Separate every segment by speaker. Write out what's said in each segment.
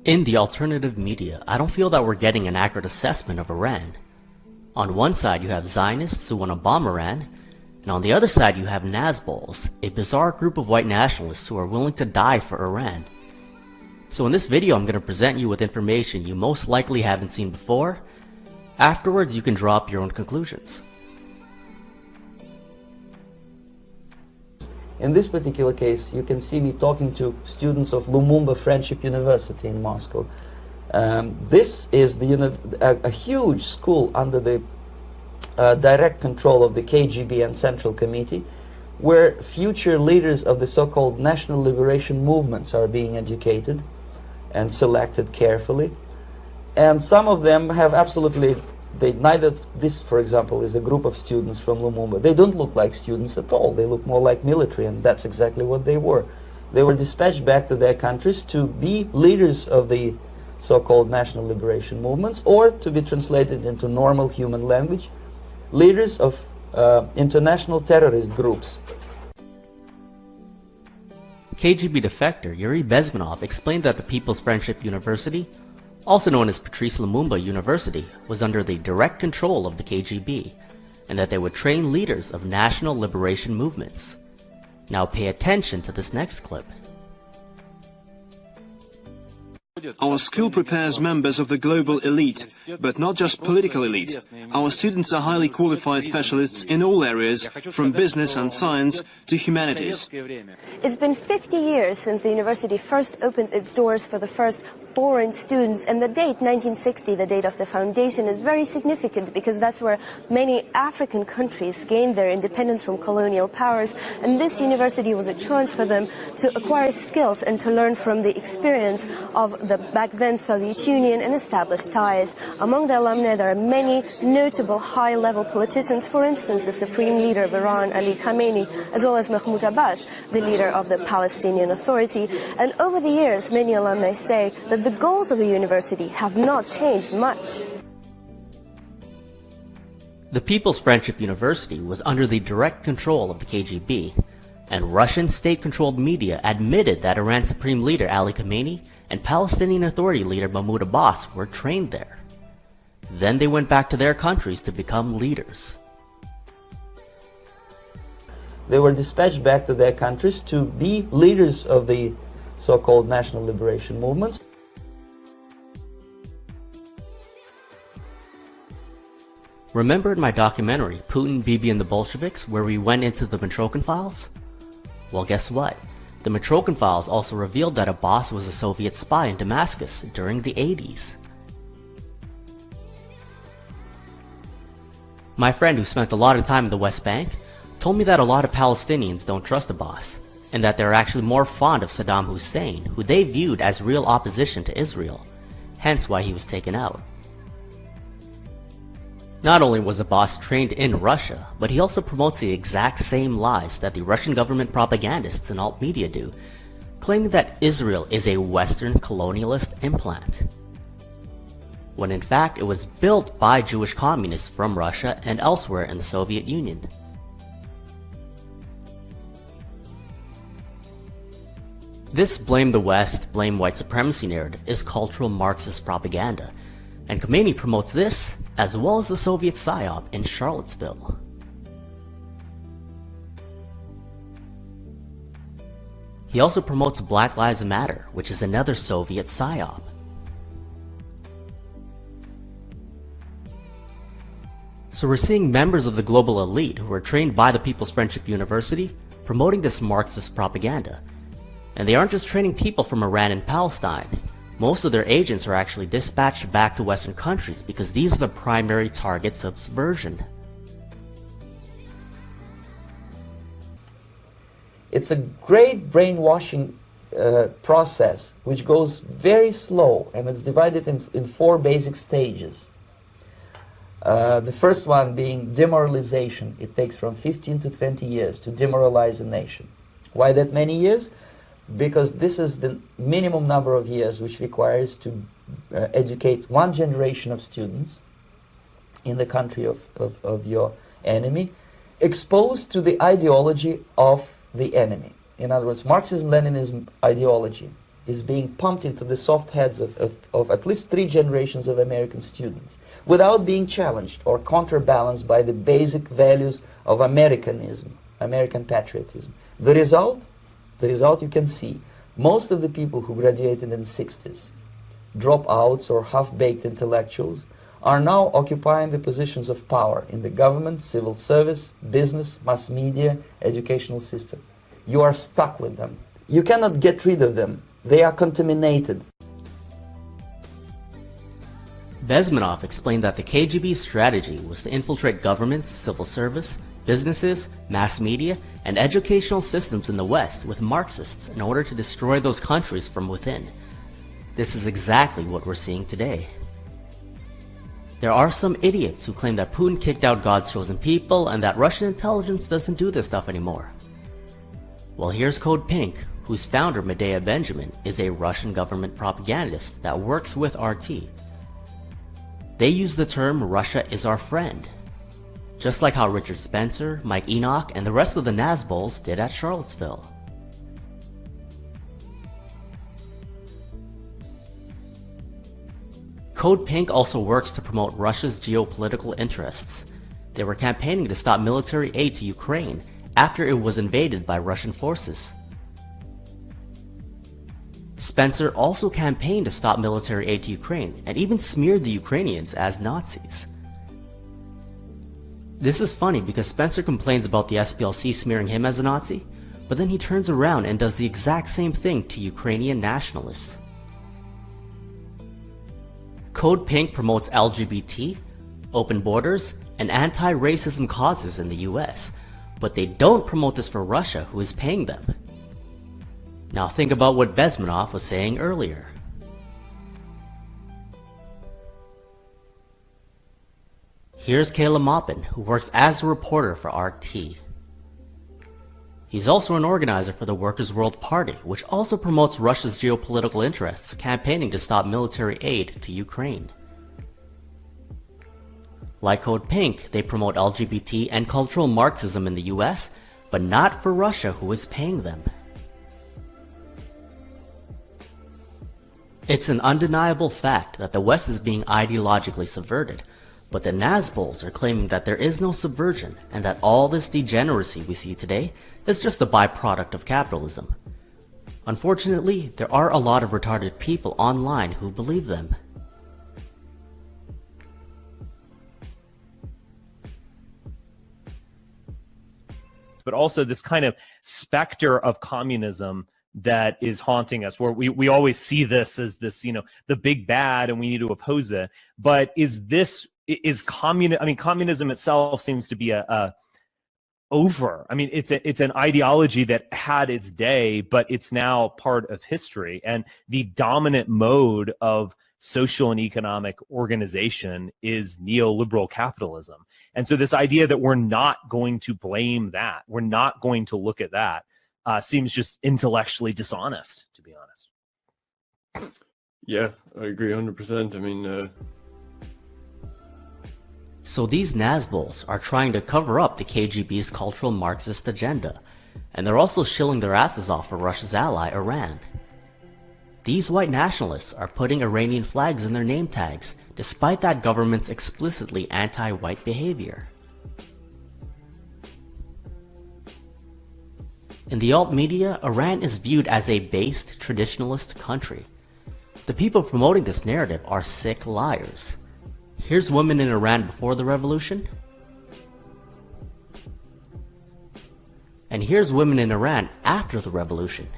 Speaker 1: In the alternative media, I don't feel that we're getting an accurate assessment of Iran. On one side you have Zionists who want to bomb Iran, and on the other side you have Nazbols, a bizarre group of white nationalists who are willing to die for Iran. So in this video I'm going to present you with information you most likely haven't seen before. Afterwards you can draw up your own conclusions.
Speaker 2: In this particular case, you can see me talking to students of Lumumba Friendship University in Moscow. This is a huge school under the direct control of the KGB and Central Committee, where future leaders of the so-called national liberation movements are being educated and selected carefully. And some of them have absolutely, this, for example, is a group of students from Lumumba. They don't look like students at all. They look more like military, and that's exactly what they were. They were dispatched back to their countries to be leaders of the so-called national liberation movements, or to be translated into normal human language, leaders of international terrorist groups.
Speaker 1: KGB defector Yuri Bezmenov explained that the People's Friendship University, also known as Patrice Lumumba University, was under the direct control of the KGB, and that they would train leaders of national liberation movements. Now pay attention to this next clip.
Speaker 3: Our school prepares members of the global elite, but not just political elite. Our students are highly qualified specialists in all areas, from business and science to humanities.
Speaker 4: It's been 50 years since the university first opened its doors for the first foreign students, and the date 1960, the date of the foundation, is very significant because that's where many African countries gained their independence from colonial powers, and this university was a chance for them to acquire skills and to learn from the experience of the back then Soviet Union and establish ties. Among the alumni there are many notable high-level politicians, for instance the Supreme Leader of Iran, Ali Khamenei, as well as Mahmoud Abbas, the leader of the Palestinian Authority. And over the years many alumni say that the goals of the university have not changed much.
Speaker 1: The People's Friendship University was under the direct control of the KGB, and Russian state-controlled media admitted that Iran's Supreme Leader Ali Khamenei and Palestinian Authority leader Mahmoud Abbas were trained there. Then they went back to their countries to become leaders.
Speaker 2: They were dispatched back to their countries to be leaders of the so-called national liberation movements.
Speaker 1: Remember in my documentary, Putin, Bibi and the Bolsheviks, where we went into the Mitrokhin files? Well, guess what? The Mitrokhin files also revealed that Abbas was a Soviet spy in Damascus during the 80s. My friend who spent a lot of time in the West Bank told me that a lot of Palestinians don't trust Abbas, and that they're actually more fond of Saddam Hussein, who they viewed as real opposition to Israel, hence why he was taken out. Not only was Abbas trained in Russia, but he also promotes the exact same lies that the Russian government propagandists and alt media do, claiming that Israel is a Western colonialist implant, when in fact it was built by Jewish communists from Russia and elsewhere in the Soviet Union. This blame the West, blame white supremacy narrative is cultural Marxist propaganda, and Khamenei promotes this as well as the Soviet PSYOP in Charlottesville. He also promotes Black Lives Matter, which is another Soviet PSYOP. So we're seeing members of the global elite who are trained by the People's Friendship University promoting this Marxist propaganda. And they aren't just training people from Iran and Palestine. Most of their agents are actually dispatched back to Western countries because these are the primary targets of subversion.
Speaker 2: It's a great brainwashing process which goes very slow, and it's divided in four basic stages. The first one being demoralization. It takes from 15 to 20 years to demoralize a nation. Why that many years? Because this is the minimum number of years which requires to educate one generation of students in the country of your enemy, exposed to the ideology of the enemy. In other words, Marxism-Leninism ideology is being pumped into the soft heads of at least 3 generations of American students without being challenged or counterbalanced by the basic values of Americanism, American patriotism. The result you can see. Most of the people who graduated in the 60s, dropouts or half-baked intellectuals, are now occupying the positions of power in the government, civil service, business, mass media, educational system. You are stuck with them. You cannot get rid of them. They are contaminated.
Speaker 1: Bezmenov explained that the KGB's strategy was to infiltrate governments, civil service, businesses, mass media, and educational systems in the West with Marxists in order to destroy those countries from within. This is exactly what we're seeing today. There are some idiots who claim that Putin kicked out God's chosen people and that Russian intelligence doesn't do this stuff anymore. Well, here's Code Pink, whose founder, Medea Benjamin, is a Russian government propagandist that works with RT. They use the term Russia is our friend, just like how Richard Spencer, Mike Enoch, and the rest of the Nazbols did at Charlottesville. Code Pink also works to promote Russia's geopolitical interests. They were campaigning to stop military aid to Ukraine after it was invaded by Russian forces. Spencer also campaigned to stop military aid to Ukraine and even smeared the Ukrainians as Nazis. This is funny because Spencer complains about the SPLC smearing him as a Nazi, but then he turns around and does the exact same thing to Ukrainian nationalists. Code Pink promotes LGBT, open borders, and anti-racism causes in the US, but they don't promote this for Russia, who is paying them. Now think about what Bezmenov was saying earlier. Here's Kayla Maupin, who works as a reporter for RT. He's also an organizer for the Workers' World Party, which also promotes Russia's geopolitical interests, campaigning to stop military aid to Ukraine. Like Code Pink, they promote LGBT and cultural Marxism in the US, but not for Russia, who is paying them. It's an undeniable fact that the West is being ideologically subverted, but the Nazbols are claiming that there is no subversion and that all this degeneracy we see today is just a byproduct of capitalism. Unfortunately, there are a lot of retarded people online who believe them.
Speaker 5: But also this kind of specter of communism that is haunting us, where we always see this as this, the big bad and we need to oppose it. But communism itself seems to be over. I mean, it's an ideology that had its day, but it's now part of history. And the dominant mode of social and economic organization is neoliberal capitalism. And so this idea that we're not going to blame that, we're not going to look at that, seems just intellectually dishonest, to be honest.
Speaker 6: Yeah, I agree 100%. I mean,
Speaker 1: So these Nazbols are trying to cover up the KGB's cultural Marxist agenda, and they're also shilling their asses off for Russia's ally, Iran. These white nationalists are putting Iranian flags in their name tags, despite that government's explicitly anti-white behavior. In the alt media, Iran is viewed as a based traditionalist country. The people promoting this narrative are sick liars. Here's women in Iran before the revolution, and here's women in Iran after the revolution.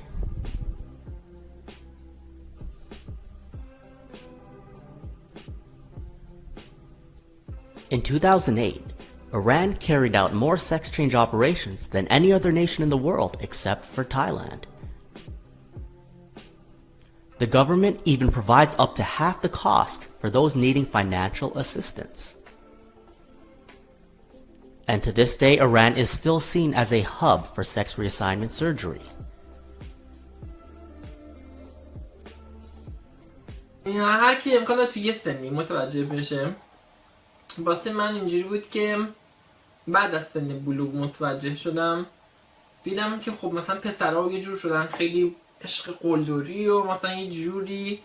Speaker 1: In 2008, Iran carried out more sex change operations than any other nation in the world except for Thailand. The government even provides up to half the cost for those needing financial assistance. And to this day, Iran is still seen as a hub for sex reassignment surgery.
Speaker 7: هر کی امکان داره تو یه سنی متوجه بشه. واسه من اینجوری بود که بعد از سن بلوغ متوجه شدم، دیدم که خب مثلا پسرها یه جور شدن خیلی عشق قلدری و مثلا یه جوری،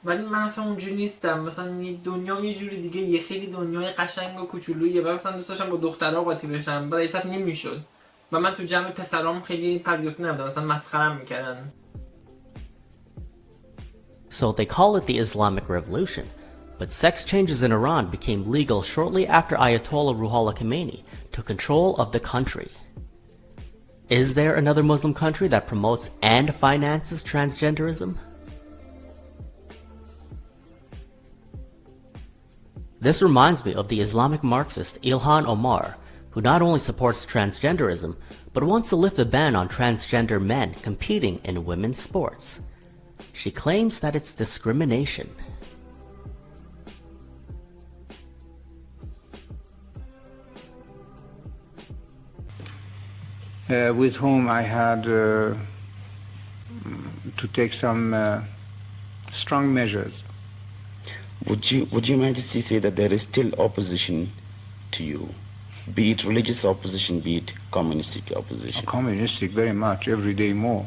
Speaker 7: ولی من مثلا اونجوری نیستم. مثلا دنیا یه جوری دیگه، یه خیلی دنیای قشنگ و کوچولویه و مثلا دوست داشتم با دخترها قاطی بشم، بعد طرف نمیشد و من تو جمع پسرام خیلی پذیرفته نبودم، مثلا مسخرم میکردن.
Speaker 1: So they call it the Islamic Revolution, but sex changes in Iran became legal shortly after Ayatollah Ruhollah Khomeini took control of the country. Is there another Muslim country that promotes and finances transgenderism? This reminds me of the Islamic Marxist Ilhan Omar, who not only supports transgenderism, but wants to lift the ban on transgender men competing in women's sports. She claims that it's discrimination.
Speaker 8: With whom I had to take some strong measures.
Speaker 9: Would Your Majesty say that there is still opposition to you, be it religious opposition, be it communistic opposition?
Speaker 8: Communistic, very much, every day more.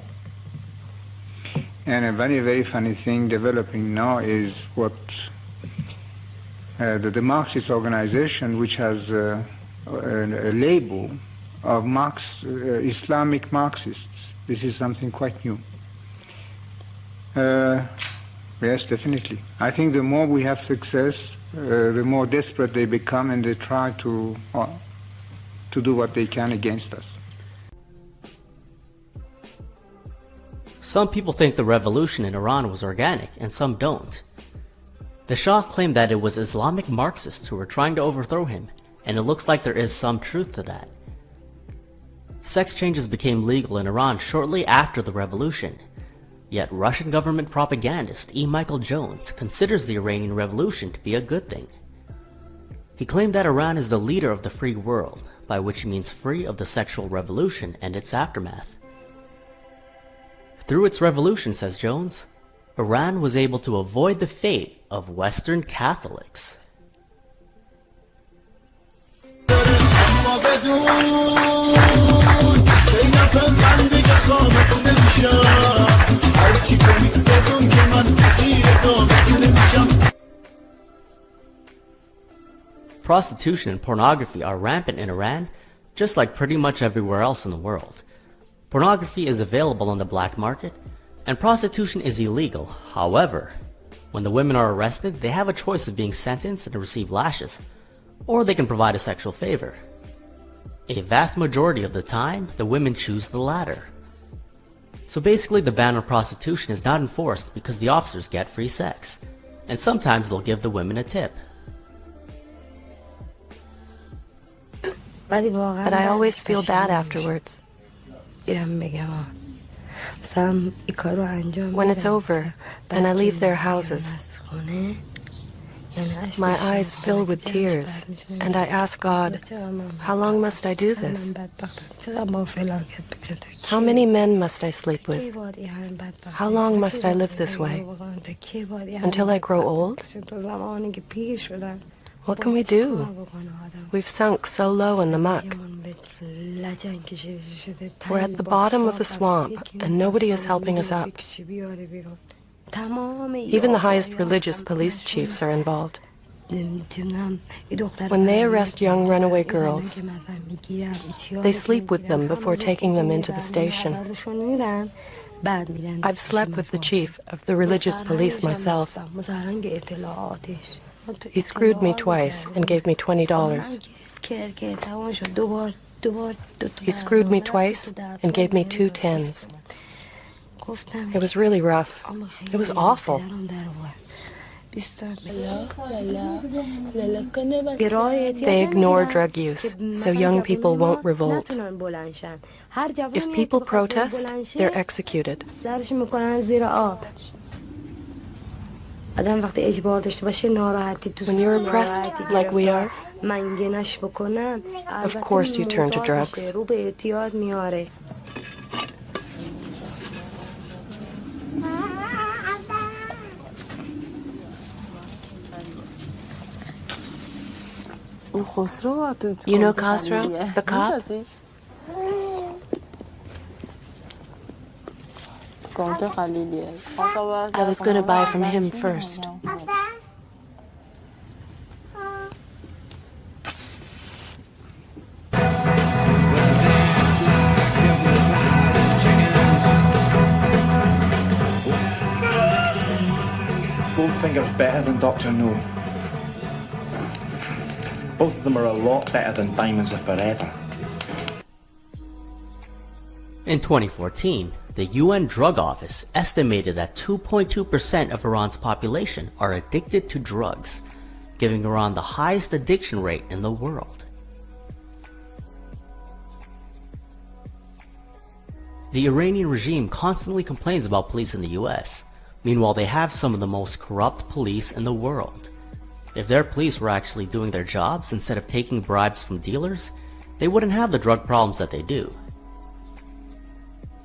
Speaker 8: And a very, very funny thing developing now is what the Marxist organization, which has a label of Islamic Marxists. This is something quite new. Yes, definitely. I think the more we have success, the more desperate they become, and they try to do what they can against us.
Speaker 1: Some people think the revolution in Iran was organic, and some don't. The Shah claimed that it was Islamic Marxists who were trying to overthrow him, and it looks like there is some truth to that. Sex changes became legal in Iran shortly after the revolution, yet Russian government propagandist E. Michael Jones considers the Iranian Revolution to be a good thing. He claimed that Iran is the leader of the free world, by which he means free of the sexual revolution and its aftermath. Through its revolution, says Jones, Iran was able to avoid the fate of Western Catholics. Prostitution and pornography are rampant in Iran, just like pretty much everywhere else in the world. Pornography is available on the black market, and prostitution is illegal. However, when the women are arrested, they have a choice of being sentenced and receive lashes, or they can provide a sexual favor. A vast majority of the time, the women choose the latter. So basically, the ban on prostitution is not enforced because the officers get free sex, and sometimes they'll give the women a tip.
Speaker 10: But I always feel bad afterwards. When it's over and I leave their houses, my eyes fill with tears, and I ask God, how long must I do this? How many men must I sleep with? How long must I live this way? Until I grow old? What can we do? We've sunk so low in the muck. We're at the bottom of the swamp, and nobody is helping us up. Even the highest religious police chiefs are involved. When they arrest young runaway girls, they sleep with them before taking them into the station. I've slept with the chief of the religious police myself. He screwed me twice and gave me $20. He screwed me twice and gave me 2 tens. It was really rough. It was awful. They ignore drug use, so young people won't revolt. If people protest, they're executed. When you're oppressed like we are, of course you turn to drugs. You know Khosrow, the cop? I was going to buy from him first.
Speaker 11: Goldfinger's better than Dr. No. Both of them are a lot better than Diamonds Are Forever.
Speaker 1: In 2014, the UN Drug Office estimated that 2.2% of Iran's population are addicted to drugs, giving Iran the highest addiction rate in the world. The Iranian regime constantly complains about police in the US. Meanwhile, they have some of the most corrupt police in the world. If their police were actually doing their jobs instead of taking bribes from dealers, they wouldn't have the drug problems that they do.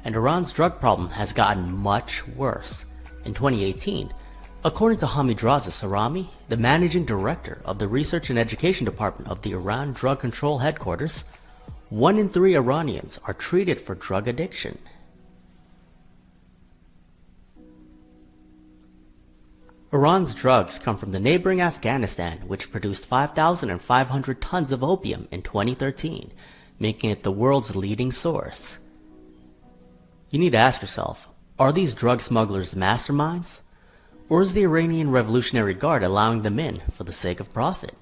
Speaker 1: And Iran's drug problem has gotten much worse. In 2018, according to Hamidraza Sarami, the managing director of the Research and Education Department of the Iran Drug Control Headquarters, 1 in 3 Iranians are treated for drug addiction. Iran's drugs come from the neighboring Afghanistan, which produced 5,500 tons of opium in 2013, making it the world's leading source. You need to ask yourself, are these drug smugglers masterminds? Or is the Iranian Revolutionary Guard allowing them in for the sake of profit?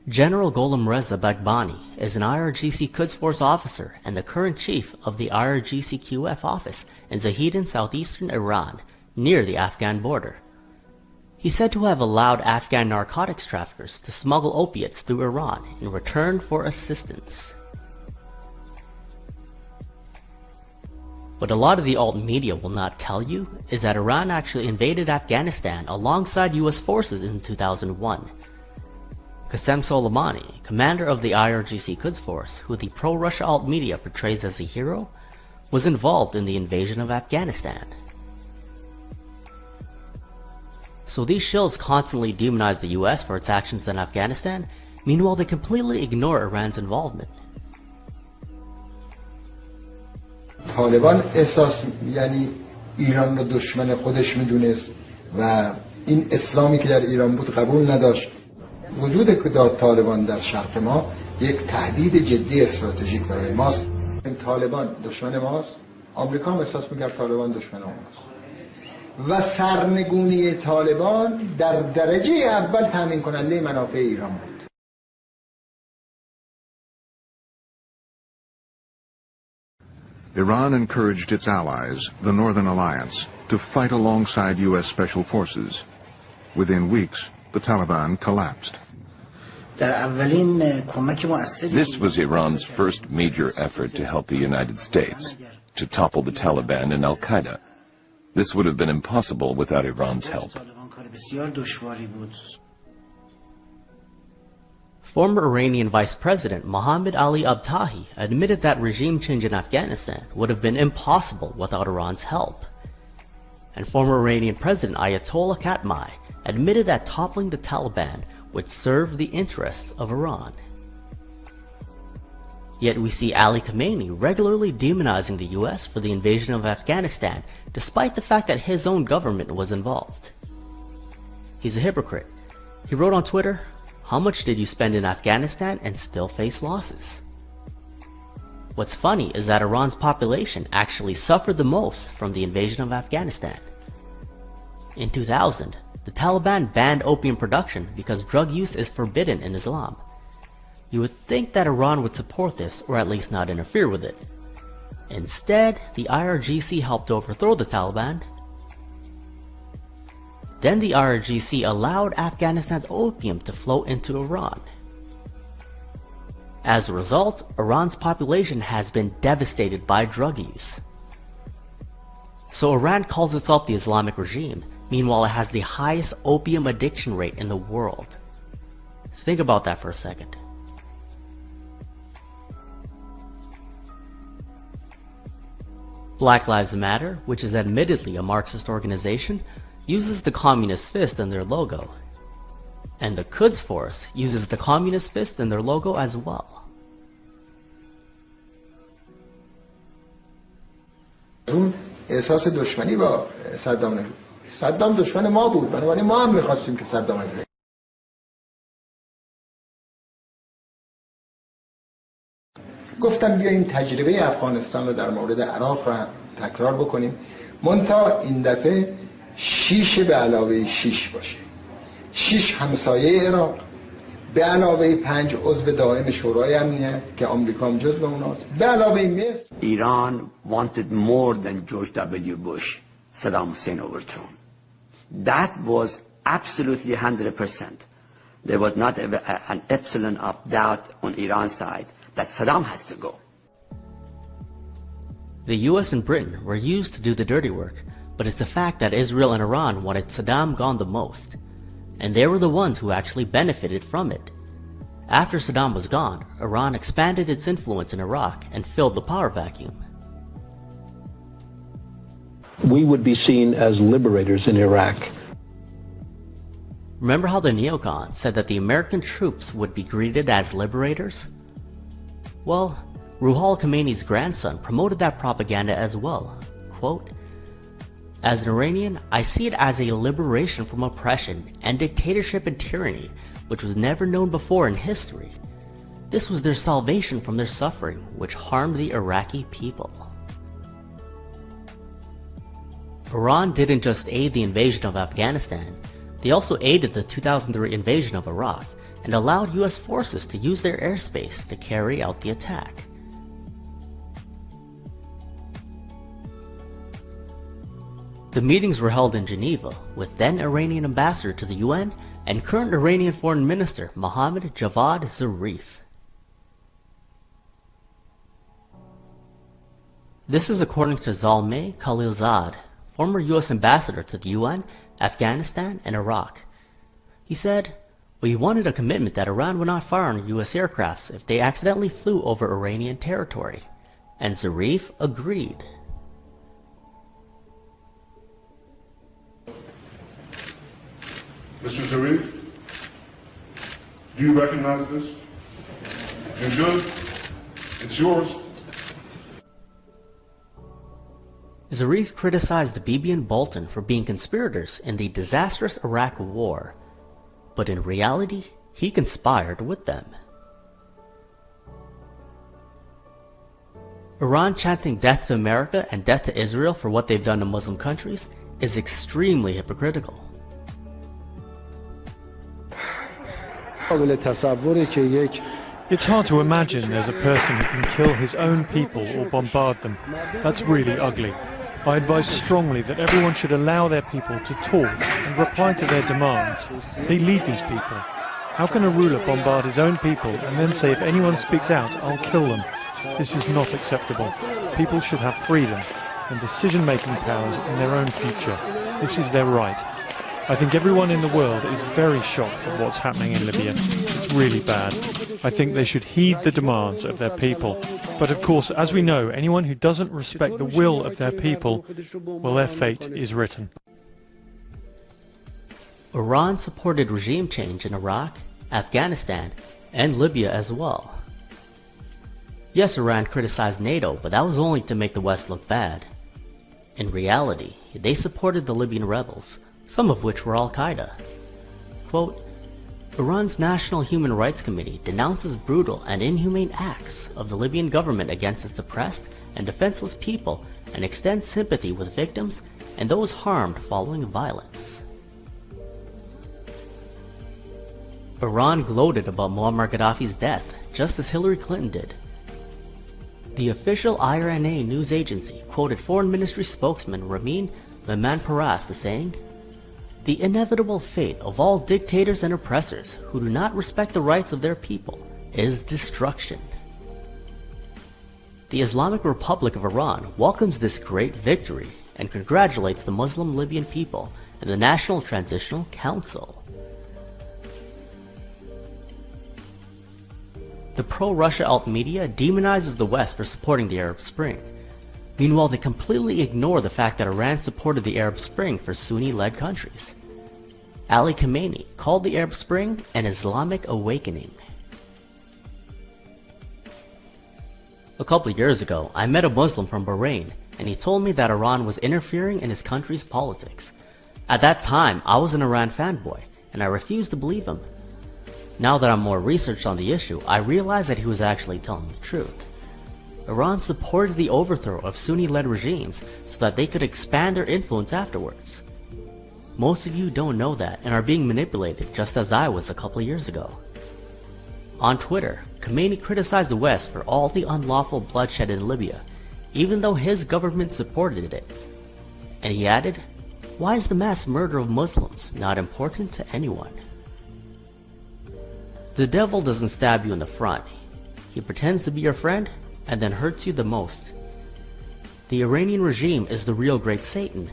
Speaker 1: General Gholam Reza Baghbani is an IRGC Quds Force officer and the current chief of the IRGC QF office in Zahedan, southeastern Iran, near the Afghan border. He's said to have allowed Afghan narcotics traffickers to smuggle opiates through Iran in return for assistance. What a lot of the alt media will not tell you is that Iran actually invaded Afghanistan alongside US forces in 2001. Qasem Soleimani, commander of the IRGC Quds Force, who the pro-Russia alt media portrays as a hero, was involved in the invasion of Afghanistan. So these shills constantly demonize the US for its actions in Afghanistan, meanwhile they completely ignore Iran's involvement.
Speaker 12: طالبان احساس یعنی ایران رو دشمن خودش میدونست و این اسلامی که در ایران بود قبول نداشت. وجود طالبان در شرق ما یک تهدید جدی استراتژیک برای ماست. این طالبان دشمن ماست. آمریکا هم احساس می‌کرد طالبان دشمن ماست. و سرنگونی طالبان در درجه اول تامین کننده منافع ایران بود.
Speaker 13: Iran encouraged its allies, the Northern Alliance, to fight alongside U.S. Special Forces. Within weeks, the Taliban collapsed.
Speaker 14: This was Iran's first major effort to help the United States, to topple the Taliban and Al-Qaeda. This would have been impossible without Iran's help.
Speaker 1: Former Iranian Vice President Mohammad Ali Abtahi admitted that regime change in Afghanistan would have been impossible without Iran's help. And former Iranian President Ayatollah Khatami admitted that toppling the Taliban would serve the interests of Iran. Yet we see Ali Khamenei regularly demonizing the US for the invasion of Afghanistan, despite the fact that his own government was involved. He's a hypocrite. He wrote on Twitter, "How much did you spend in Afghanistan and still face losses?" What's funny is that Iran's population actually suffered the most from the invasion of Afghanistan. In 2000, the Taliban banned opium production because drug use is forbidden in Islam. You would think that Iran would support this or at least not interfere with it. Instead, the IRGC helped overthrow the Taliban. Then the IRGC allowed Afghanistan's opium to flow into Iran. As a result, Iran's population has been devastated by drug use. So Iran calls itself the Islamic regime, meanwhile it has the highest opium addiction rate in the world. Think about that for a second. Black Lives Matter, which is admittedly a Marxist organization, uses the communist fist in their logo. And the Quds Force uses the communist fist in their logo as well.
Speaker 12: احساس دشمنی با صدام دشمن ما بود، بنابراین ما هم می‌خواستیم که صدام از بین. گفتم بیا این تجربه افغانستان رو در مورد عراق رو تکرار بکنیم، منتها این دفعه 6 به علاوه 6 باشه. 6 همسایه عراق به علاوه 5 عضو دائم شورای امنیت که آمریکا هم جزو اوناست، به علاوه مصر.
Speaker 15: Iran wanted more than George W. Bush, Saddam Hussein overthrown. That was absolutely 100%. There was not an epsilon of doubt on Iran's side that Saddam has to go.
Speaker 1: The US and Britain were used to do the dirty work, but it's a fact that Israel and Iran wanted Saddam gone the most, and they were the ones who actually benefited from it. After Saddam was gone, Iran expanded its influence in Iraq and filled the power vacuum.
Speaker 16: We would be seen as liberators in Iraq.
Speaker 1: Remember how the neocons said that the American troops would be greeted as liberators? Well, Ruhollah Khomeini's grandson promoted that propaganda as well. Quote, "As an Iranian, I see it as a liberation from oppression and dictatorship and tyranny, which was never known before in history. This was their salvation from their suffering, which harmed the Iraqi people." Iran didn't just aid the invasion of Afghanistan, they also aided the 2003 invasion of Iraq and allowed US forces to use their airspace to carry out the attack. The meetings were held in Geneva with then Iranian ambassador to the UN and current Iranian Foreign Minister Mohammad Javad Zarif. This is according to Zalmay Khalilzad, former US ambassador to the UN, Afghanistan, and Iraq. He said, "We wanted a commitment that Iran would not fire on US aircrafts if they accidentally flew over Iranian territory," and Zarif agreed.
Speaker 17: Mr. Zarif, do you recognize this? You should. It's yours.
Speaker 1: Zarif criticized Bibi and Bolton for being conspirators in the disastrous Iraq War, but in reality, he conspired with them. Iran chanting death to America and death to Israel for what they've done to Muslim countries is extremely hypocritical.
Speaker 18: It's hard to imagine there's a person who can kill his own people or bombard them. That's really ugly. I advise strongly that everyone should allow their people to talk and reply to their demands. They lead these people. How can a ruler bombard his own people and then say if anyone speaks out, I'll kill them? This is not acceptable. People should have freedom and decision-making powers in their own future. This is their right. I think everyone in the world is very shocked at what's happening in Libya. It's really bad. I think they should heed the demands of their people. But of course, as we know, anyone who doesn't respect the will of their people, well, their fate is written.
Speaker 1: Iran supported regime change in Iraq, Afghanistan, and Libya as well. Yes, Iran criticized NATO, but that was only to make the West look bad. In reality, they supported the Libyan rebels, some of which were Al-Qaeda. Quote, "Iran's National Human Rights Committee denounces brutal and inhumane acts of the Libyan government against its oppressed and defenseless people and extends sympathy with victims and those harmed following violence." Iran gloated about Muammar Gaddafi's death, just as Hillary Clinton did. The official IRNA news agency quoted Foreign Ministry spokesman Ramin Mehmanparast as saying, "The inevitable fate of all dictators and oppressors who do not respect the rights of their people is destruction." The Islamic Republic of Iran welcomes this great victory and congratulates the Muslim Libyan people and the National Transitional Council. The pro-Russia alt media demonizes the West for supporting the Arab Spring. Meanwhile, they completely ignore the fact that Iran supported the Arab Spring for Sunni-led countries. Ali Khamenei called the Arab Spring an Islamic awakening. A couple of years ago, I met a Muslim from Bahrain, and he told me that Iran was interfering in his country's politics. At that time, I was an Iran fanboy, and I refused to believe him. Now that I'm more researched on the issue, I realize that he was actually telling the truth. Iran supported the overthrow of Sunni-led regimes so that they could expand their influence afterwards. Most of you don't know that and are being manipulated just as I was a couple years ago. On Twitter, Khomeini criticized the West for all the unlawful bloodshed in Libya, even though his government supported it. And he added, "Why is the mass murder of Muslims not important to anyone?" The devil doesn't stab you in the front. He pretends to be your friend and then hurts you the most. The Iranian regime is the real Great Satan.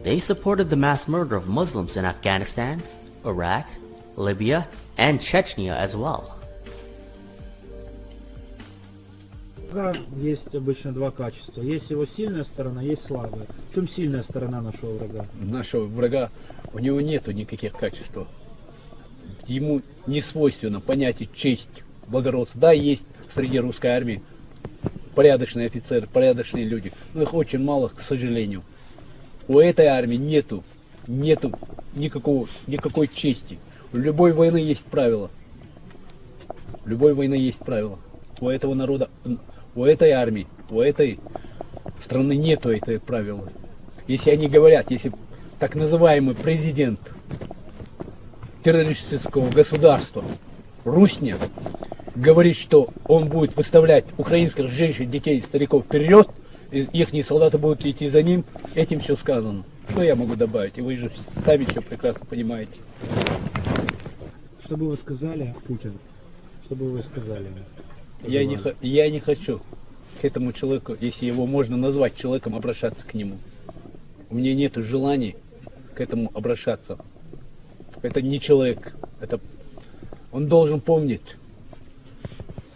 Speaker 1: They supported the mass murder of Muslims in Afghanistan, Iraq, Libya, and Chechnya as well.
Speaker 19: Есть обычно два качества. Есть его сильная сторона, есть слабая. В чем сильная сторона нашего врага?
Speaker 20: Нашего врага, у него нету никаких качеств. Ему не свойственно понятие честь, благородство. Да, есть среди русской армии порядочные офицеры, порядочные люди, но их очень мало, к сожалению. У этой армии нету никакой чести. У любой войны есть правила. У любой войны есть правила. У этого народа, у этой армии, у этой страны нету этого правила. Если они говорят, если так называемый президент террористического государства Русня говорит, что он будет выставлять украинских женщин, детей и стариков вперед, их солдаты будут идти за ним, этим все сказано. Что я могу добавить? И вы же сами все прекрасно понимаете.
Speaker 19: Что бы вы сказали, Путин? Что бы вы сказали?
Speaker 20: Я не хочу к этому человеку, если его можно назвать человеком, обращаться к нему. У меня нет желания к этому обращаться. Это не человек. Он должен помнить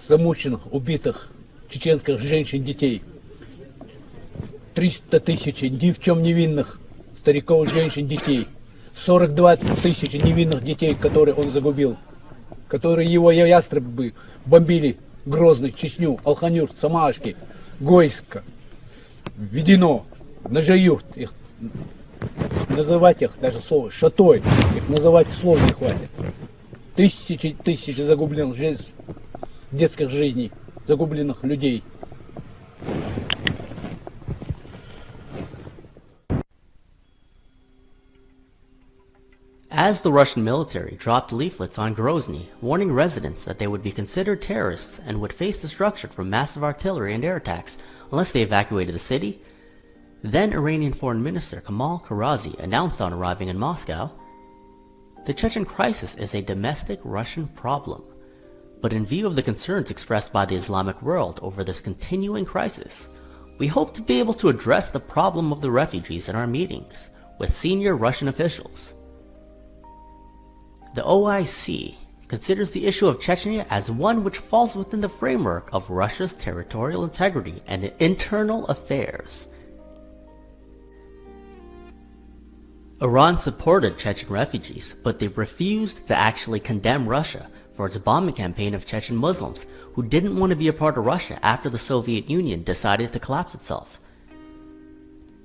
Speaker 20: замученных, убитых чеченских женщин, детей. 300 тысяч ни в чем невинных стариков, женщин, детей. 42 тысячи невинных детей, которые он загубил. Которые его ястребы бомбили. Грозный, Чечню, Алханюрт, Самашки, Гойска, Ведено, Нажаюрт. Их называть их, даже слово Шатой, их называть слов не хватит. Тысячи загубленных детских жизней, загубленных людей.
Speaker 1: As the Russian military dropped leaflets on Grozny warning residents that they would be considered terrorists and would face destruction from massive artillery and air attacks unless they evacuated the city, then Iranian Foreign Minister Kamal Karazi announced on arriving in Moscow, "The Chechen crisis is a domestic Russian problem, but in view of the concerns expressed by the Islamic world over this continuing crisis, we hope to be able to address the problem of the refugees in our meetings with senior Russian officials." The OIC considers the issue of Chechnya as one which falls within the framework of Russia's territorial integrity and internal affairs. Iran supported Chechen refugees, but they refused to actually condemn Russia for its bombing campaign of Chechen Muslims who didn't want to be a part of Russia after the Soviet Union decided to collapse itself.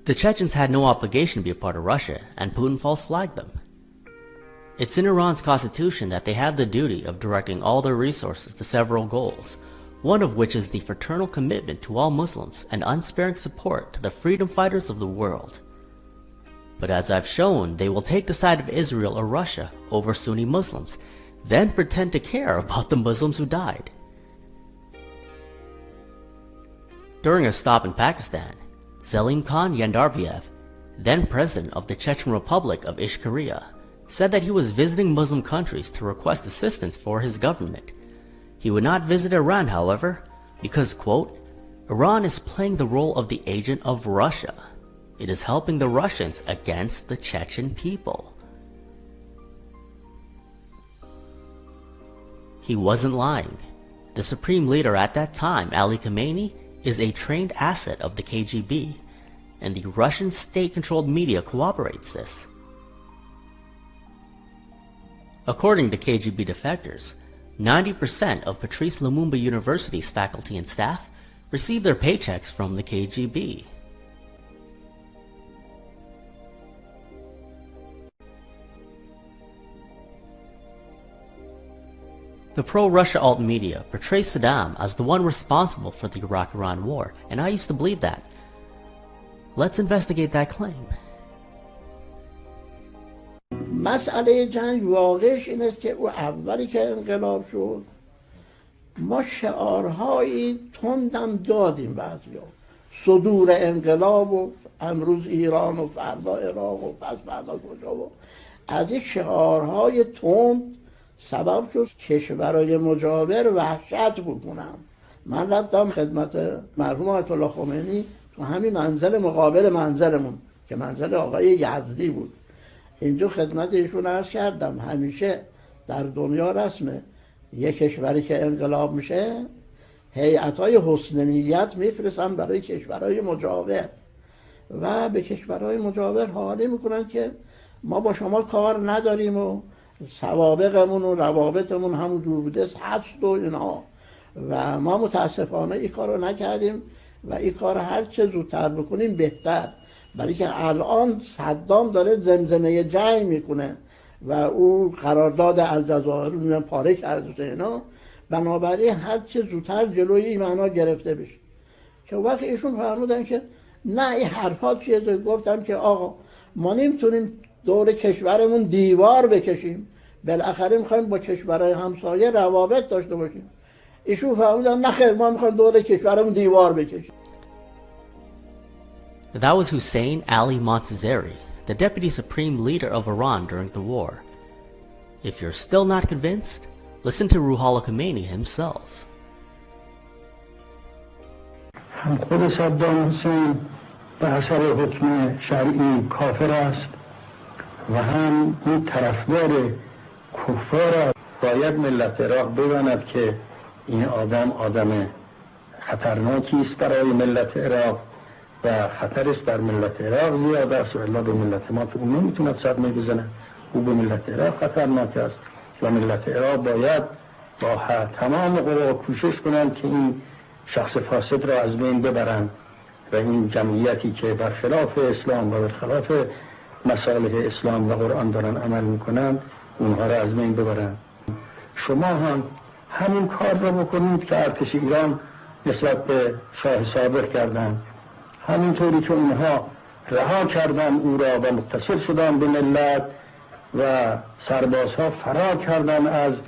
Speaker 1: The Chechens had no obligation to be a part of Russia, and Putin false flagged them. It's in Iran's constitution that they have the duty of directing all their resources to several goals, one of which is the fraternal commitment to all Muslims and unsparing support to the freedom fighters of the world. But as I've shown, they will take the side of Israel or Russia over Sunni Muslims, then pretend to care about the Muslims who died. During a stop in Pakistan, Zalim Khan Yandarbiev, then president of the Chechen Republic of Ishkaria, said that he was visiting Muslim countries to request assistance for his government. He would not visit Iran, however, because, quote, "Iran is playing the role of the agent of Russia. It is helping the Russians against the Chechen people." He wasn't lying. The supreme leader at that time, Ali Khamenei, is a trained asset of the KGB, and the Russian state-controlled media corroborates this. According to KGB defectors, 90% of Patrice Lumumba University's faculty and staff receive their paychecks from the KGB. The pro-Russia alt media portrays Saddam as the one responsible for the Iraq-Iran war, and I used to believe that. Let's investigate that claim.
Speaker 21: مسئله جنگ واقعش این است که او اولی که انقلاب شد ما شعارهایی تندم دادیم بعضیا صدور انقلاب و امروز ایران و فردا عراق و پس فردا کجا و از این شعارهای تند سبب شد کشورهای مجاور وحشت بکنن. من رفتم خدمت مرحوم آیت الله خمینی تو همین منزل مقابل منزلمون که منزل آقای یزدی بود، اینجا خدمت ایشون عرض کردم همیشه در دنیا رسمه یک کشوری که انقلاب میشه هیئت‌های حسن نیت میفرستن برای کشورهای مجاور و به کشورهای مجاور حالی میکنن که ما با شما کار نداریم و سوابقمون و روابطمون همون دوربودست هست و اینا و ما متاسفانه این کار رو نکردیم و این کار هر چه زودتر بکنیم بهتر، برای که الان صدام داره زمزمه جنگ میکنه و او قرارداد الجزایر رو پاره کرده اینا، بنابراین هر چه زودتر جلوی این معنا گرفته بشه. که وقت ایشون فرمودن که نه این حرفات چیه، گفتم که آقا ما نمیتونیم دور کشورمون دیوار بکشیم، بالاخره میخوایم با کشورهای همسایه روابط داشته باشیم. ایشون فرمودن نه خیر ما میخوایم دور کشورمون دیوار بکشیم.
Speaker 1: That was Hussein Ali Montazeri, the Deputy Supreme Leader of Iran during the war. If you're still not convinced, listen to Ruhollah Khomeini himself.
Speaker 21: هم خود صدام حسین به اثر حکم شرعی کافر است و هم این طرفدار کفار است. باید ملت عراق بداند که این آدم خطرناکی است برای ملت عراق و خطرش بر ملت عراق زیاد است و الا به ملت ما که اون نمیتوند صدمه بزنه، او به ملت عراق خطرناک است و ملت عراق باید با تمام قوا کوشش کنند که این شخص فاسد را از بین ببرند و این جمعیتی که برخلاف اسلام و برخلاف مصالح اسلام و قرآن دارن عمل میکنند اونها را از بین ببرند. شما هم همین کار را بکنید که ارتش ایران نسبت به شاه سابق کردند، همینطوری که اونها رها کردن او را و متصل شدن به ملت و سربازها فرار کردن از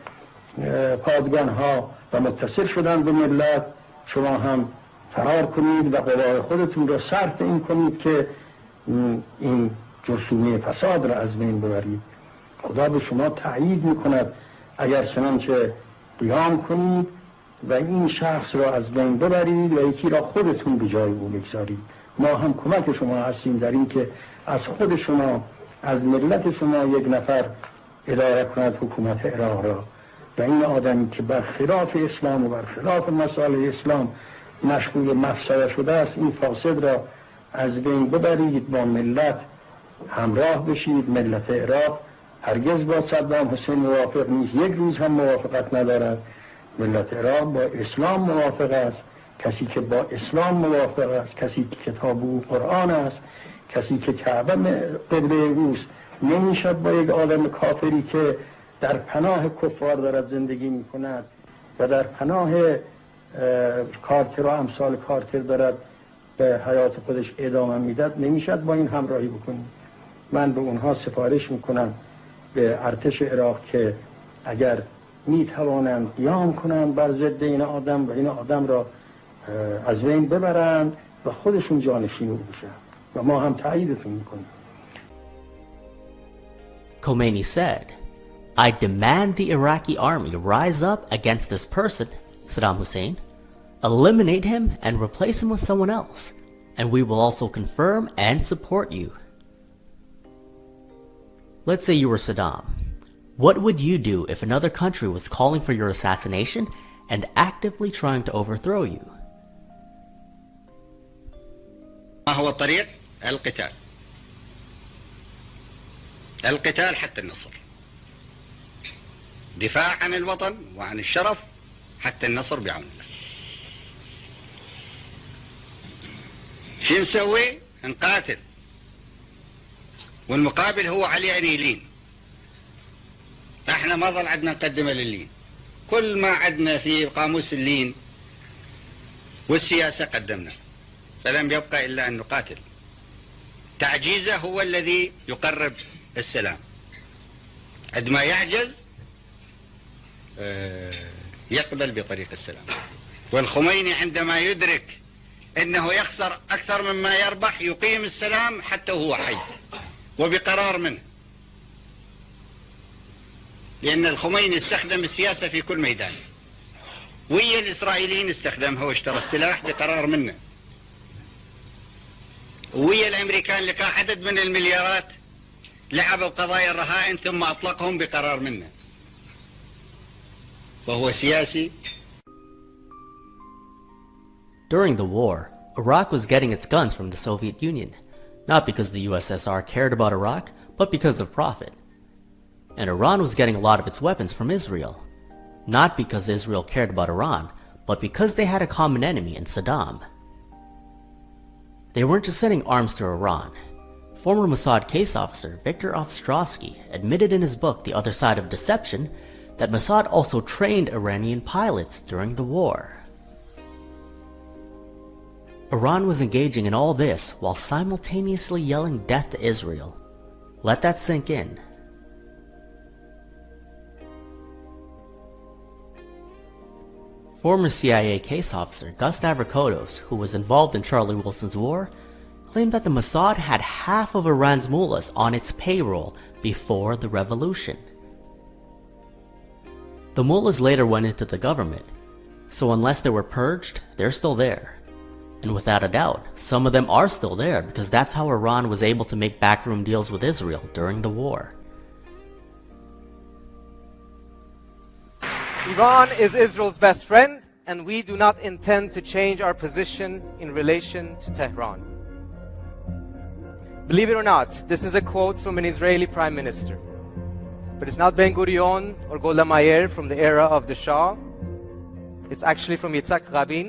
Speaker 21: پادگانها و متصل شدن به ملت، شما هم فرار کنید و قوای خودتون را صرف این کنید که این جرثومه فساد را از بین ببرید. خدا به شما تأیید میکند اگر چنانچه قیام کنید و این شخص را از بین ببرید و یکی را خودتون به جای او بگذارید. ما هم کمک شما هستیم در این که از خود شما، از ملت شما یک نفر اداره کند حکومت عراق را و این آدمی که برخلاف اسلام و برخلاف مصالح اسلام مشغول مفسده شده است این فاسد را از بین ببرید، با ملت همراه بشید. ملت عراق هرگز با صدام حسین موافق نیست، یک روز هم موافقت ندارد. ملت عراق با اسلام موافق است. کسی که با اسلام موافق است، کسی که کتاب او قرآن است، کسی که کعبه قبله اوست، نمیشد با یک آدم کافری که در پناه کفار دارد زندگی میکند و در پناه کارتر و امثال کارتر دارد به حیات خودش ادامه میداد، نمیشد با این همراهی بکنید. من به اونها سفارش میکنم، به ارتش عراق، که اگر میتوانند قیام کنند بر ضد این آدم و این آدم را از بین ببرند و خودشون جانشین او بشن و ما هم تاییدتون میکنیم.
Speaker 1: Khomeini said, I demand the Iraqi army rise up against this person, Saddam Hussein, eliminate him and replace him with someone else, and we will also confirm and support you. Let's say you were Saddam. What would you do if another country was calling for your assassination and actively trying to overthrow you?
Speaker 22: ما هو الطريق؟ القتال. القتال حتى النصر. دفاع عن الوطن وعن الشرف حتى النصر بعون الله. شو نسوي؟ نقاتل. والمقابل هو علي أنيلين. احنا ما ظل عندنا نقدمه للين. كل ما عدنا في قاموس اللين والسياسة قدمنا، فلم يبقى إلا أن نقاتل. تعجيزه هو الذي يقرب السلام. عندما يعجز يقبل بطريق السلام. والخميني عندما يدرك أنه يخسر أكثر مما يربح يقيم السلام حتى وهو حي وبقرار منه، لأن الخميني استخدم السياسة في كل ميدان، ويا الإسرائيليين استخدمها واشترى السلاح بقرار منه، ويا الأمريكان لقى عدد من المليارات لعبوا بقضايا الرهائن ثم أطلقهم بقرار منه، فهو سياسي.
Speaker 1: During the war, Iraq was getting its guns from the Soviet Union, not because the USSR cared about Iraq, but because of profit. And Iran was getting a lot of its weapons from Israel, not because Israel cared about Iran, but because they had a common enemy in Saddam. They weren't just sending arms to Iran. Former Mossad case officer Viktor Ostrovsky admitted in his book The Other Side of Deception that Mossad also trained Iranian pilots during the war. Iran was engaging in all this while simultaneously yelling death to Israel. Let that sink in. Former CIA case officer Gus Stavrakotos, who was involved in Charlie Wilson's war, claimed that the Mossad had half of Iran's mullahs on its payroll before the revolution. The mullahs later went into the government, so unless they were purged, they're still there. And without a doubt, some of them are still there because that's how Iran was able to make backroom deals with Israel during the war.
Speaker 3: Iran is Israel's best friend, and we do not intend to change our position in relation to Tehran. Believe it or not, this is a quote from an Israeli prime minister. But it's not Ben Gurion or Golda Meir from the era of the Shah. It's actually from Yitzhak Rabin.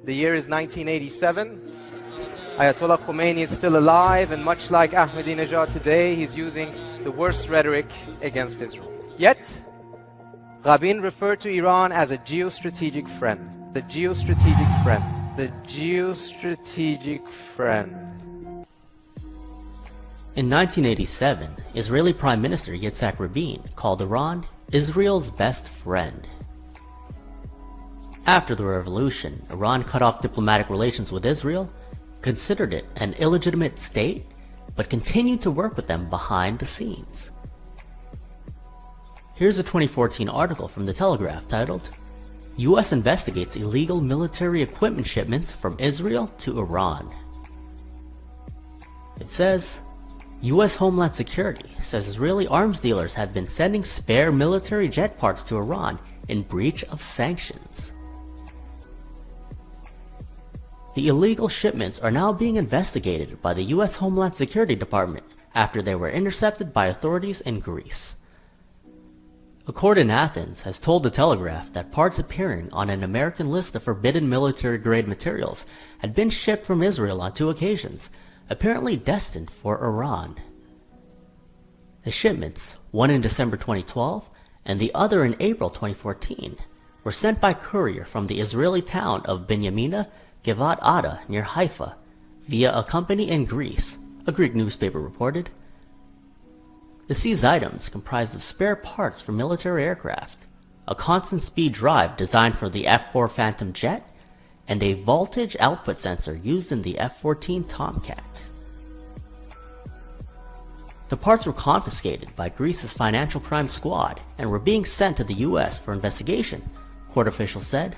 Speaker 3: The year is 1987. Ayatollah Khomeini is still alive, and much like Ahmadinejad today, he's using the worst rhetoric against Israel. Yet, Rabin referred to Iran as a geostrategic friend. The geostrategic friend. The geostrategic friend.
Speaker 1: In 1987, Israeli Prime Minister Yitzhak Rabin called Iran Israel's best friend. After the revolution, Iran cut off diplomatic relations with Israel, considered it an illegitimate state, but continued to work with them behind the scenes. Here's a 2014 article from The Telegraph titled, US Investigates Illegal Military Equipment Shipments from Israel to Iran. It says, US Homeland Security says Israeli arms dealers have been sending spare military jet parts to Iran in breach of sanctions. The illegal shipments are now being investigated by the US Homeland Security Department after they were intercepted by authorities in Greece. A court in Athens has told The Telegraph that parts appearing on an American list of forbidden military-grade materials had been shipped from Israel on 2 occasions, apparently destined for Iran. The shipments, one in December 2012 and the other in April 2014, were sent by courier from the Israeli town of Binyamina Givat Ada near Haifa via a company in Greece, a Greek newspaper reported. The seized items comprised of spare parts for military aircraft, a constant speed drive designed for the F-4 Phantom jet, and a voltage output sensor used in the F-14 Tomcat. The parts were confiscated by Greece's financial crime squad and were being sent to the US for investigation, court officials said.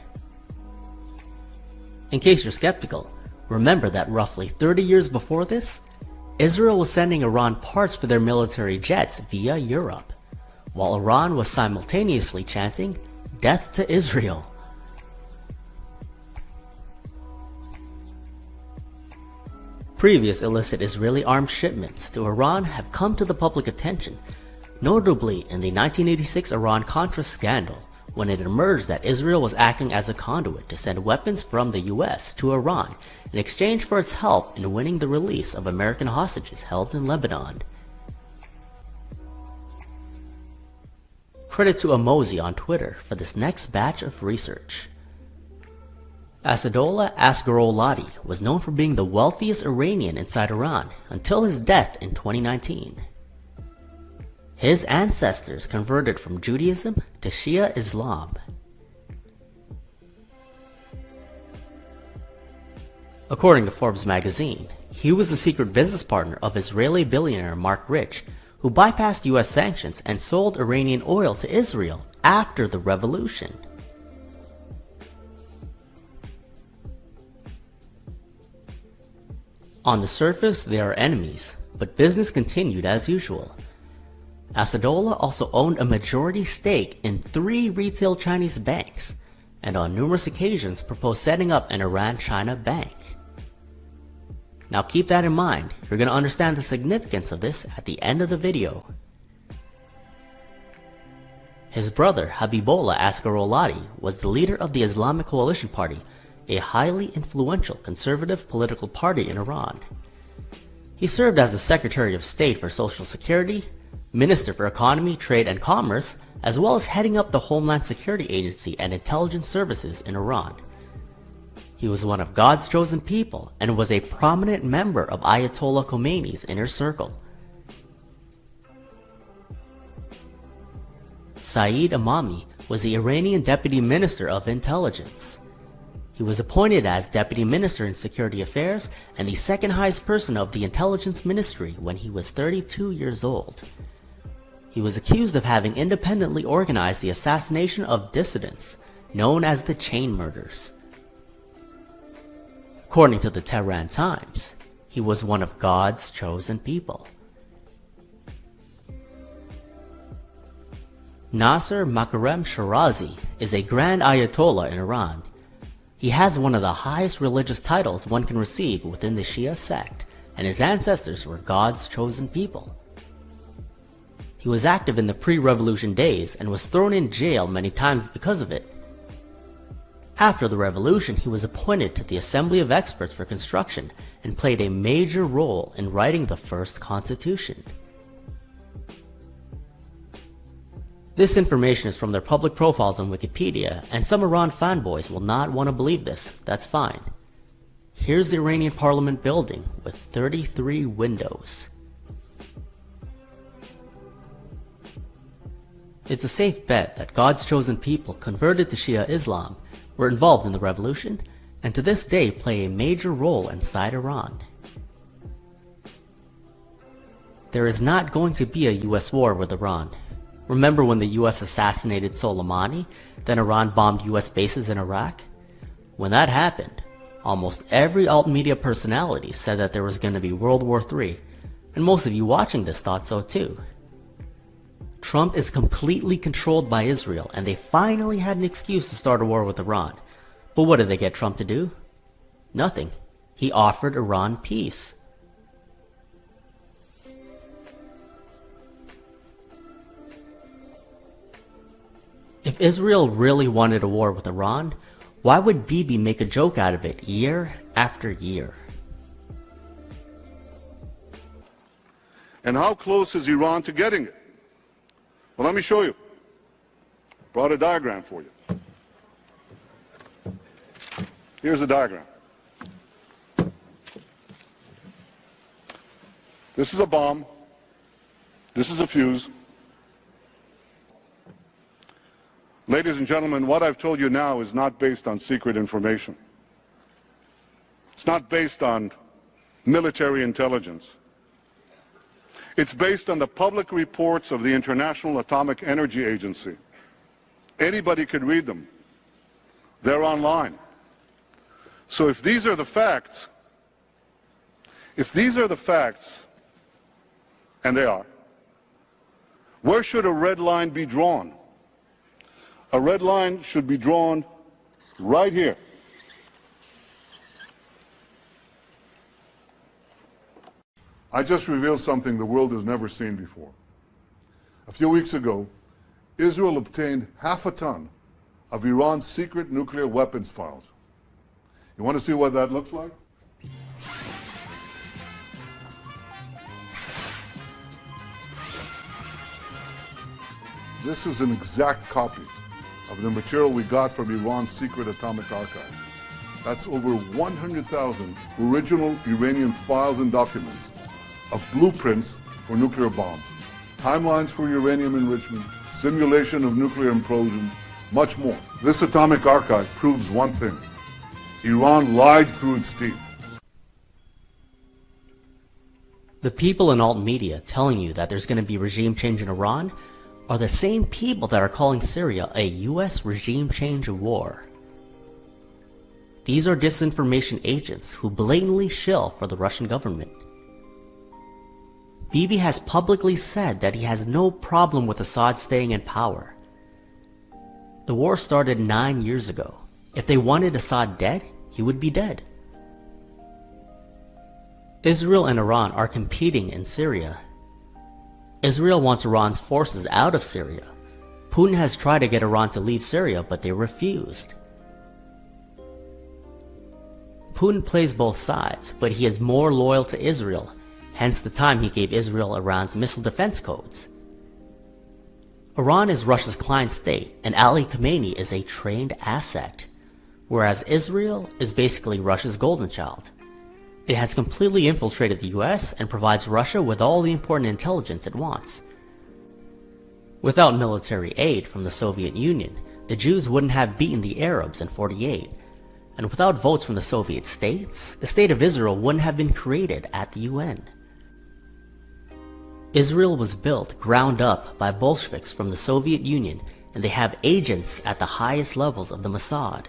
Speaker 1: In case you're skeptical, remember that roughly 30 years before this, Israel was sending Iran parts for their military jets via Europe, while Iran was simultaneously chanting, "Death to Israel." Previous illicit Israeli arms shipments to Iran have come to the public attention, notably in the 1986 Iran-Contra scandal, when it emerged that Israel was acting as a conduit to send weapons from the US to Iran in exchange for its help in winning the release of American hostages held in Lebanon. Credit to Amozi on Twitter for this next batch of research. Asadollah Asgharolati was known for being the wealthiest Iranian inside Iran until his death in 2019. His ancestors converted from Judaism to Shia Islam. According to Forbes magazine, he was a secret business partner of Israeli billionaire Mark Rich, who bypassed US sanctions and sold Iranian oil to Israel after the revolution. On the surface, they are enemies, but business continued as usual. Asadollah also owned a majority stake in 3 retail Chinese banks, and on numerous occasions proposed setting up an Iran-China bank. Now keep that in mind, you're going to understand the significance of this at the end of the video. His brother Habibullah Asgharolati was the leader of the Islamic Coalition Party, a highly influential conservative political party in Iran. He served as the Secretary of State for Social Security, Minister for Economy, Trade and Commerce, as well as heading up the Homeland Security Agency and intelligence services in Iran. He was one of God's chosen people and was a prominent member of Ayatollah Khomeini's inner circle. Saeed Amami was the Iranian Deputy Minister of Intelligence. He was appointed as Deputy Minister in Security Affairs and the second highest person of the Intelligence Ministry when he was 32 years old. He was accused of having independently organized the assassination of dissidents, known as the Chain Murders. According to the Tehran Times, he was one of God's chosen people. Nasser Makarem Shirazi is a Grand Ayatollah in Iran. He has one of the highest religious titles one can receive within the Shia sect, and his ancestors were God's chosen people. He was active in the pre-revolution days and was thrown in jail many times because of it. After the revolution, he was appointed to the Assembly of Experts for Construction and played a major role in writing the first constitution. This information is from their public profiles on Wikipedia, and some Iran fanboys will not want to believe this. That's fine. Here's the Iranian parliament building with 33 windows. It's a safe bet that God's chosen people converted to Shia Islam, were involved in the revolution, and to this day play a major role inside Iran. There is not going to be a US war with Iran. Remember when the US assassinated Soleimani, then Iran bombed US bases in Iraq? When that happened, almost every alt-media personality said that there was going to be World War III, and most of you watching this thought so too. Trump is completely controlled by Israel, and they finally had an excuse to start a war with Iran. But what did they get Trump to do? Nothing. He offered Iran peace. If Israel really wanted a war with Iran, why would Bibi make a joke out of it year after year?
Speaker 17: And how close is Iran to getting it? Well, let me show you. Brought a diagram for you. Here's a diagram. This is a bomb. This is a fuse. Ladies and gentlemen, what I've told you now is not based on secret information. It's not based on military intelligence. It's based on the public reports of the International Atomic Energy Agency. Anybody could read them. They're online. So if these are the facts, and they are, where should a red line be drawn? A red line should be drawn right here. I just revealed something the world has never seen before. A few weeks ago, Israel obtained half a ton of Iran's secret nuclear weapons files. You want to see what that looks like? This is an exact copy of the material we got from Iran's secret atomic archive. That's over 100,000 original Iranian files and documents of blueprints for nuclear bombs, timelines for uranium enrichment, simulation of nuclear implosion, much more. This atomic archive proves one thing: Iran lied through its teeth.
Speaker 1: The people in alt media telling you that there's going to be regime change in Iran are the same people that are calling Syria a US regime change war. These are disinformation agents who blatantly shill for the Russian government. Bibi has publicly said that he has no problem with Assad staying in power. The war started 9 years ago. If they wanted Assad dead, he would be dead. Israel and Iran are competing in Syria. Israel wants Iran's forces out of Syria. Putin has tried to get Iran to leave Syria, but they refused. Putin plays both sides, but he is more loyal to Israel, hence the time he gave Israel Iran's missile defense codes. Iran is Russia's client state, and Ali Khamenei is a trained asset, whereas Israel is basically Russia's golden child. It has completely infiltrated the US and provides Russia with all the important intelligence it wants. Without military aid from the Soviet Union, the Jews wouldn't have beaten the Arabs in '48, and without votes from the Soviet states, the State of Israel wouldn't have been created at the UN. Israel was built ground up by Bolsheviks from the Soviet Union, and they have agents at the highest levels of the Mossad.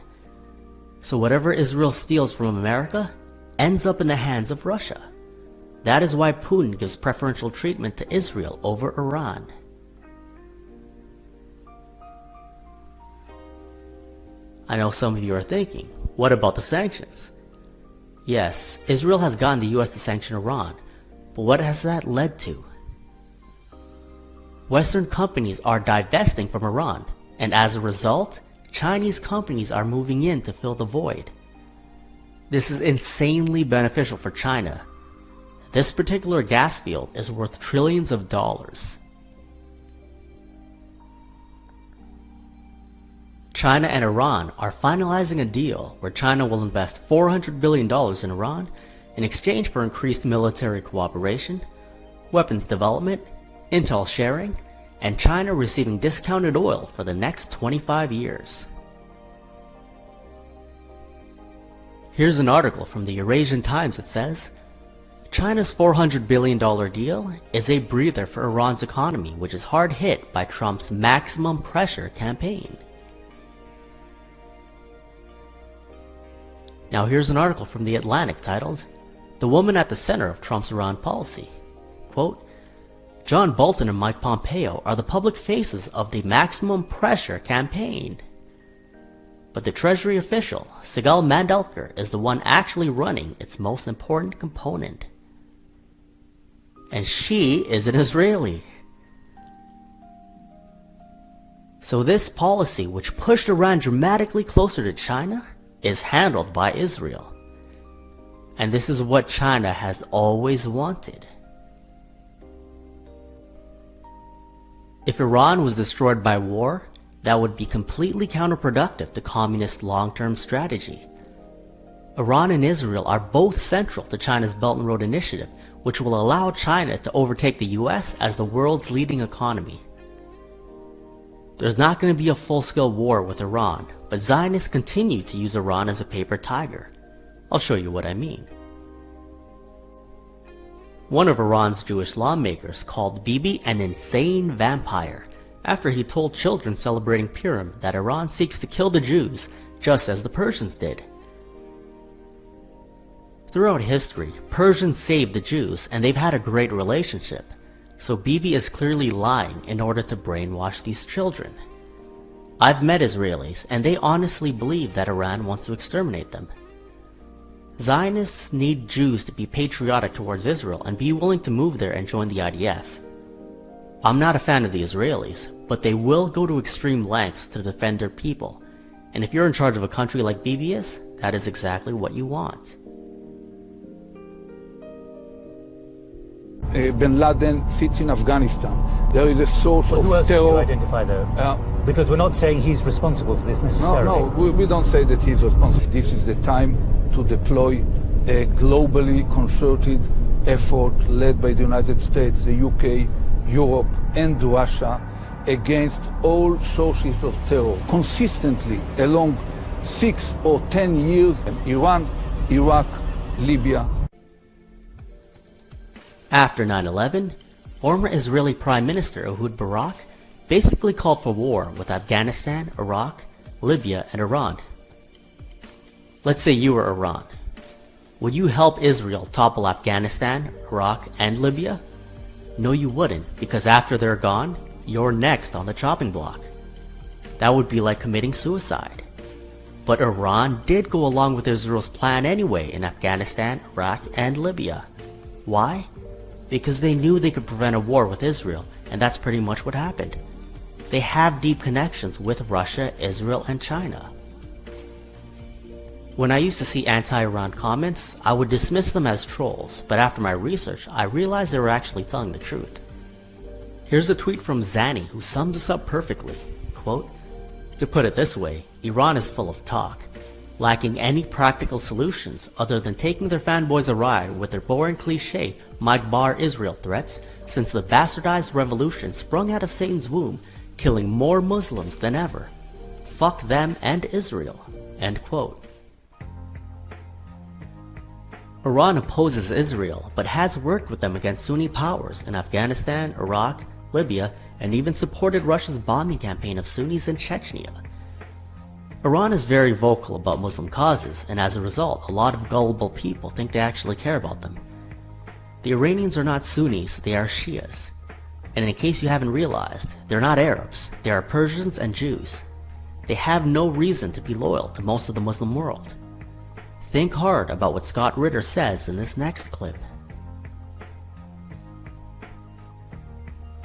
Speaker 1: So whatever Israel steals from America ends up in the hands of Russia. That is why Putin gives preferential treatment to Israel over Iran. I know some of you are thinking, what about the sanctions? Yes, Israel has gotten the US to sanction Iran, but what has that led to? Western companies are divesting from Iran, and as a result, Chinese companies are moving in to fill the void. This is insanely beneficial for China. This particular gas field is worth trillions of dollars. China and Iran are finalizing a deal where China will invest $400 billion in Iran in exchange for increased military cooperation, weapons development, intel sharing, and China receiving discounted oil for the next 25 years. Here's an article from the Eurasian Times that says, China's $400 billion deal is a breather for Iran's economy, which is hard hit by Trump's maximum pressure campaign. Now here's an article from The Atlantic titled, The Woman at the Center of Trump's Iran Policy. Quote, John Bolton and Mike Pompeo are the public faces of the maximum pressure campaign. But the Treasury official, Sigal Mandelker, is the one actually running its most important component. And she is an Israeli. So this policy, which pushed Iran dramatically closer to China, is handled by Israel. And this is what China has always wanted. If Iran was destroyed by war, that would be completely counterproductive to communist long-term strategy. Iran and Israel are both central to China's Belt and Road Initiative, which will allow China to overtake the US as the world's leading economy. There's not going to be a full-scale war with Iran, but Zionists continue to use Iran as a paper tiger. I'll show you what I mean. One of Iran's Jewish lawmakers called Bibi an insane vampire after he told children celebrating Purim that Iran seeks to kill the Jews just as the Persians did. Throughout history, Persians saved the Jews and they've had a great relationship, so Bibi is clearly lying in order to brainwash these children. I've met Israelis and they honestly believe that Iran wants to exterminate them. Zionists need Jews to be patriotic towards Israel and be willing to move there and join the IDF. I'm not a fan of the Israelis, but they will go to extreme lengths to defend their people, and if you're in charge of a country like Bibi is, that is exactly what you want.
Speaker 8: bin Laden sits in Afghanistan. There is a source
Speaker 2: Well,
Speaker 8: of
Speaker 2: who else can you
Speaker 8: terror.
Speaker 2: identify, though? Because we're not saying he's responsible for this necessarily.
Speaker 8: No, we don't say that he's responsible. This is the time to deploy a globally concerted effort led by the United States, the UK, Europe, and Russia against all sources of terror consistently along 6 or 10 years in Iran, Iraq, Libya.
Speaker 1: After 9/11, former Israeli Prime Minister Ehud Barak basically called for war with Afghanistan, Iraq, Libya, and Iran. Let's say you were Iran. Would you help Israel topple Afghanistan, Iraq, and Libya? No, you wouldn't, because after they're gone, you're next on the chopping block. That would be like committing suicide. But Iran did go along with Israel's plan anyway in Afghanistan, Iraq, and Libya. Why? Because they knew they could prevent a war with Israel, and that's pretty much what happened. They have deep connections with Russia, Israel, and China. When I used to see anti-Iran comments, I would dismiss them as trolls, but after my research, I realized they were actually telling the truth. Here's a tweet from Zani who sums this up perfectly. Quote, "To put it this way, Iran is full of talk, lacking any practical solutions other than taking their fanboys a ride with their boring cliche Mike Bar Israel threats since the bastardized revolution sprung out of Satan's womb, killing more Muslims than ever. Fuck them and Israel." End quote. Iran opposes Israel, but has worked with them against Sunni powers in Afghanistan, Iraq, Libya, and even supported Russia's bombing campaign of Sunnis in Chechnya. Iran is very vocal about Muslim causes, and as a result, a lot of gullible people think they actually care about them. The Iranians are not Sunnis, they are Shias. And in case you haven't realized, they're not Arabs, they are Persians and Jews. They have no reason to be loyal to most of the Muslim world. Think hard about what Scott Ritter says in this next clip.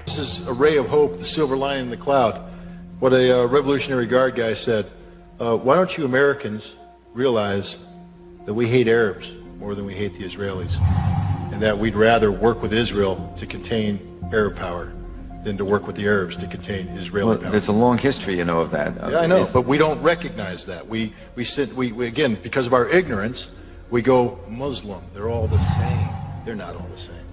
Speaker 4: This is a ray of hope, the silver lining in the cloud. What a Revolutionary Guard guy said, why don't you Americans realize that we hate Arabs more than we hate the Israelis, and that we'd rather work with Israel to contain Arab power than to work with the Arabs to contain Israeli power.
Speaker 23: There's a long history, of that.
Speaker 4: Yeah, I know, but we don't recognize that. We again, because of our ignorance, we go Muslim. They're all the same. They're not all the same.